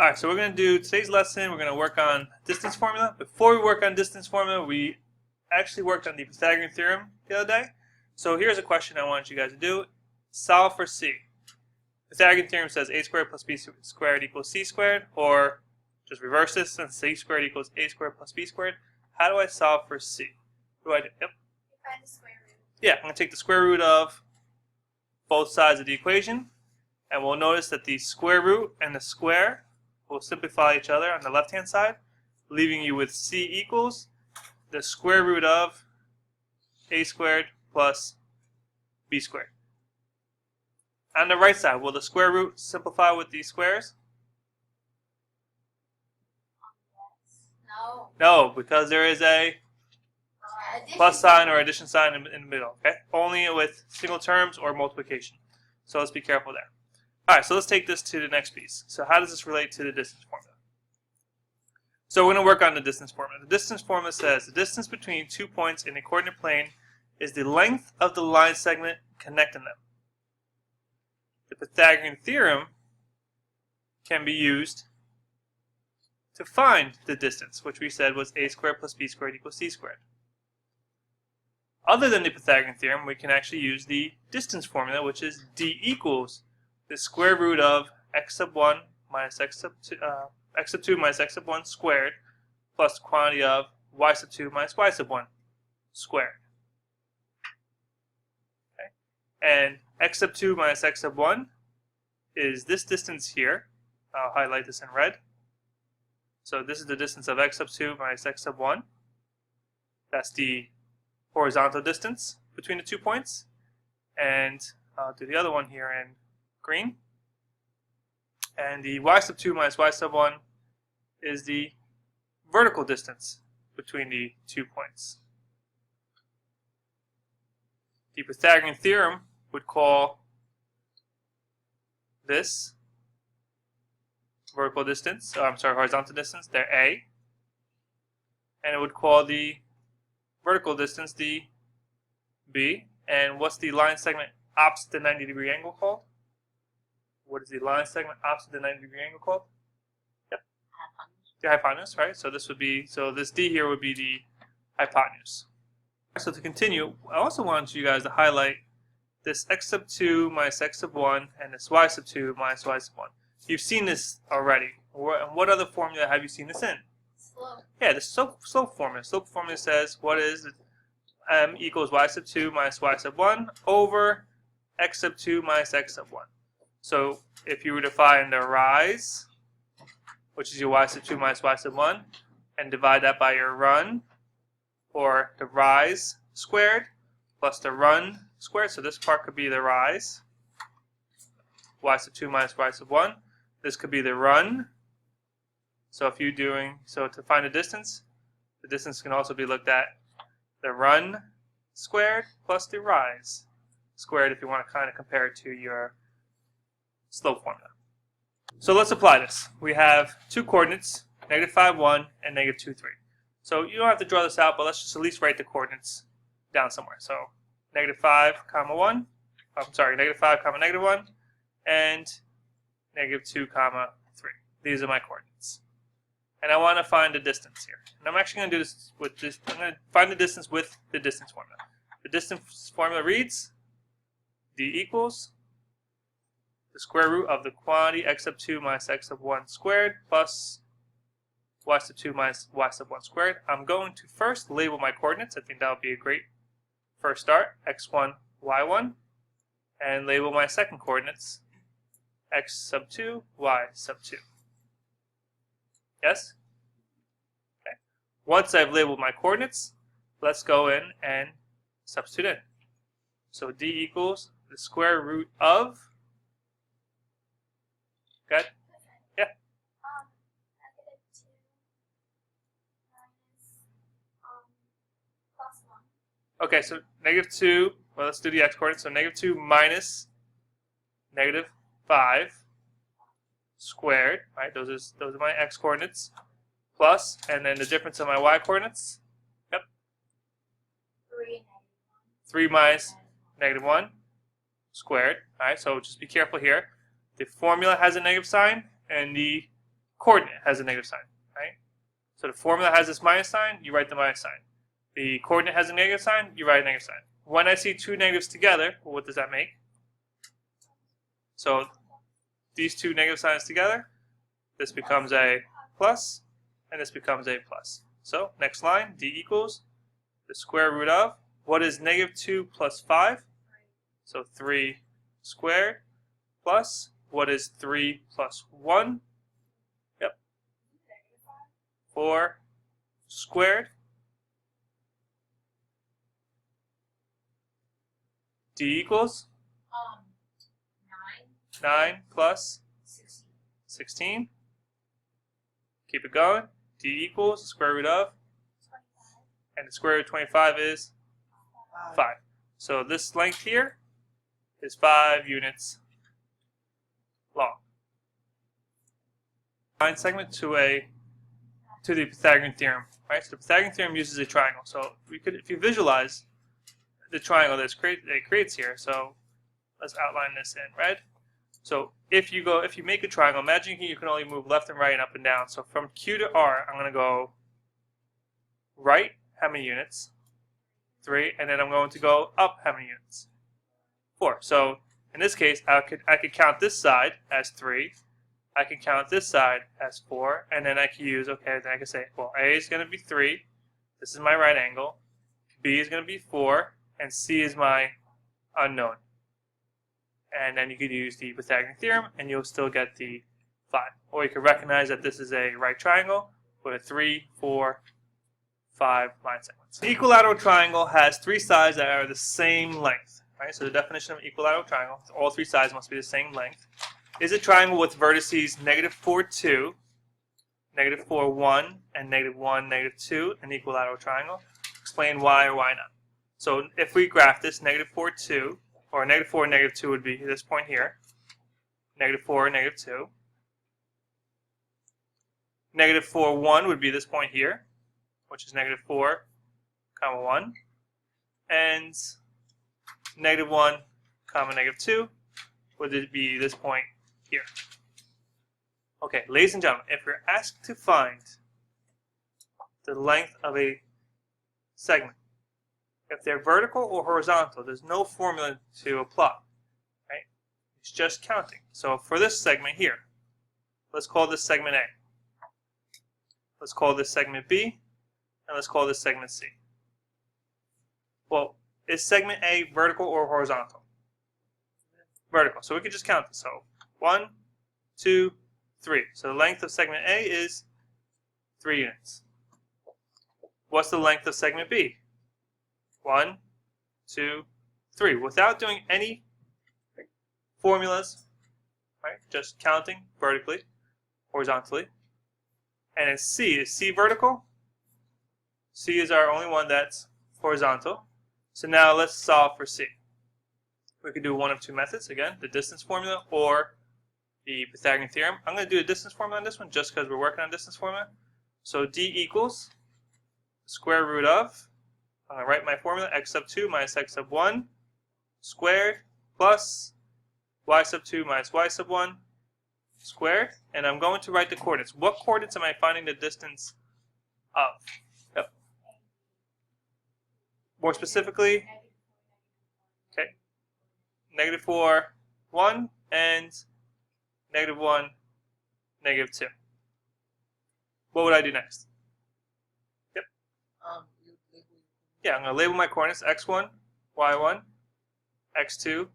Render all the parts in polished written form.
Alright, so we're going to do today's lesson. We're going to work on distance formula. Before we work on distance formula, we actually worked on the Pythagorean theorem the other day. So here's a question I want you guys to do. Solve for c. Pythagorean theorem says a squared plus b squared equals c squared, or just reverse this and c squared equals a squared plus b squared. How do I solve for c? What do I do? Yep. Find the square root. Yeah, I'm going to take the square root of both sides of the equation, and we'll notice that the square root and the square will simplify each other on the left hand side, leaving you with c equals the square root of a squared plus b squared. On the right side, will the square root simplify with these squares? No. No, because there is a plus sign or addition sign in the middle. Okay, only with single terms or multiplication. So let's be careful there. Alright, so let's take this to the next piece. So how does this relate to the distance formula? So we're going to work on the distance formula. The distance formula says the distance between 2 points in a coordinate plane is the length of the line segment connecting them. The Pythagorean theorem can be used to find the distance, which we said was a squared plus b squared equals c squared. Other than the Pythagorean theorem, we can actually use the distance formula, which is d equals the square root of x sub 1 minus x sub 2 minus x sub 1 squared plus the quantity of y sub 2 minus y sub 1 squared. Okay. And x sub 2 minus x sub 1 is this distance here. I'll highlight this in red. So this is the distance of x sub 2 minus x sub 1. That's the horizontal distance between the 2 points. And I'll do the other one here in green. And the y sub 2 minus y sub 1 is the vertical distance between the 2 points. The Pythagorean theorem would call this vertical distance, horizontal distance, there a. And it would call the vertical distance the b. And what's the line segment opposite the 90-degree angle called? What is the line segment opposite the 90-degree angle called? Yep. The hypotenuse, right? So this would be, so this d here would be the hypotenuse. So to continue, I also wanted you guys to highlight this x sub 2 minus x sub 1 and this y sub 2 minus y sub 1. You've seen this already. What other formula have you seen this in? Slope. Yeah, the slope formula. Slope formula says what is m equals y sub 2 minus y sub 1 over x sub 2 minus x sub 1. So if you were to find the rise, which is your y sub 2 minus y sub 1, and divide that by your run, or the rise squared plus the run squared, so this part could be the rise, y sub 2 minus y sub 1. This could be the run. So if you're doing, so to find the distance can also be looked at the run squared plus the rise squared if you want to kind of compare it to your slope formula. So let's apply this. We have two coordinates, negative 5, 1 and negative 2, 3. So you don't have to draw this out, but let's just at least write the coordinates down somewhere. So negative 5, comma 1, negative 5, comma negative 1, and negative 2, comma 3. These are my coordinates. And I want to find the distance here. And I'm actually going to do this with this. I'm going to find the distance with the distance formula. The distance formula reads d equals the square root of the quantity x sub 2 minus x sub 1 squared plus y sub 2 minus y sub 1 squared. I'm going to first label my coordinates. I think that would be a great first start. x1, y1. And label my second coordinates. X sub 2, y sub 2. Yes? Okay. Once I've labeled my coordinates, let's go in and substitute in. So d equals the square root of, good? Yeah. Negative 2 minus plus 1. Okay, so negative 2, well, let's do the x coordinates. So negative 2 minus negative 5 squared, right? Those are my x coordinates, plus, and then the difference of my y coordinates. Yep. 3 minus negative 1 squared. All right, so just be careful here. The formula has a negative sign, and the coordinate has a negative sign, right? So the formula has this minus sign, you write the minus sign. The coordinate has a negative sign, you write a negative sign. When I see two negatives together, well, what does that make? So these two negative signs together, this becomes a plus, and this becomes a plus. So next line, d equals the square root of, what is negative 2 plus 5? So 3 squared, plus, what is 3 plus 1? Yep. 4 squared. D equals 9 plus 16. Keep it going. D equals the square root of, and the square root of 25 is 5. So this length here is 5 units long. Line segment to the Pythagorean theorem, right? So the Pythagorean theorem uses a triangle. So we could, if you visualize the triangle that it creates here, so let's outline this in red. So if you make a triangle, imagine you can only move left and right and up and down. So from Q to R, I'm going to go right, how many units? 3, and then I'm going to go up how many units? 4. So in this case, I could count this side as 3. I can count this side as 4, and then I can use, okay, then I can say, well, A is going to be 3. This is my right angle. B is going to be 4, and C is my unknown. And then you could use the Pythagorean theorem, and you'll still get the 5. Or you could recognize that this is a right triangle with a 3, 4, 5 line segments. The equilateral triangle has 3 sides that are the same length. Right? So the definition of an equilateral triangle, all 3 sides must be the same length, is a triangle with vertices -4, 2, -4, 1, and -1, -2, an equilateral triangle. Explain why or why not. So if we graph this, -4, 2, or -4, -2 would be this point here. -4, -2. -4, 1 would be this point here, which is -4, 1. And -1, -2 would be this point here. Okay, ladies and gentlemen, if we're asked to find the length of a segment, if they're vertical or horizontal, there's no formula to apply, right? It's just counting. So for this segment here, let's call this segment A. Let's call this segment B, and let's call this segment C. Well, is segment A vertical or horizontal? Vertical. So we could just count this. So 1, 2, 3. So the length of segment A is 3 units. What's the length of segment B? 1, 2, 3. Without doing any formulas, right? Just counting vertically, horizontally. And then C, is C vertical? C is our only one that's horizontal. So now let's solve for C. We could do one of 2 methods, again, the distance formula or the Pythagorean theorem. I'm going to do a distance formula on this one just because we're working on distance formula. So D equals the square root of, I'm going to write my formula, x sub 2 minus x sub 1 squared plus y sub 2 minus y sub 1 squared. And I'm going to write the coordinates. What coordinates am I finding the distance of? Yep. More specifically, okay, -4, 1, and -1, -2. What would I do next? Yep. Yeah, I'm going to label my coordinates x1, y1, x2,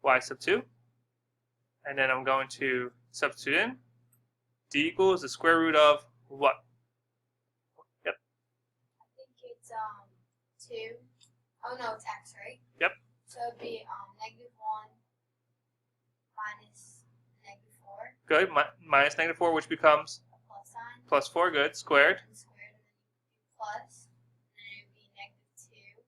y sub 2. And then I'm going to substitute in d equals the square root of what? Yep. I think it's 2. Oh no, it's x, right? Yep. So it'd be -1 minus -4. Good. Minus -4, which becomes A plus sign. plus 4. Good. Squared. And squared, and then you do plus, and then it would be -2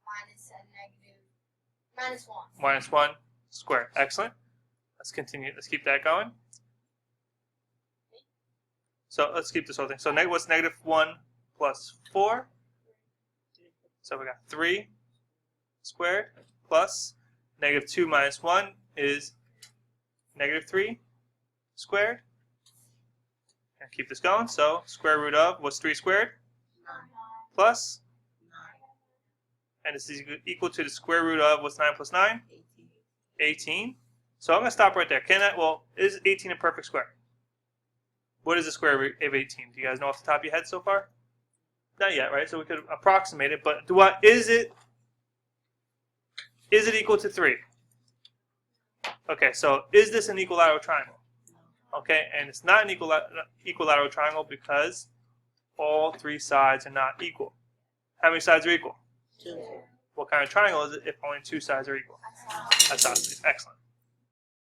minus a -1. Minus 1 squared. Excellent. Let's continue. Let's keep that going. So let's keep this whole thing. So what's -1 plus 4? So we got 3 squared plus -2 minus 1 is -3 squared. And keep this going. So square root of, what's 3 squared? Plus, and this is equal to the square root of, what's 9 plus 9? 18. So I'm going to stop right there. Is 18 a perfect square? What is the square root of 18? Do you guys know off the top of your head so far? Not yet, right? So we could approximate it, but is it equal to 3? Okay, so is this an equilateral triangle? Okay, and it's not an equilateral triangle because all 3 sides are not equal. How many sides are equal? 2. What kind of triangle is it if only 2 sides are equal? Isosceles. Excellent.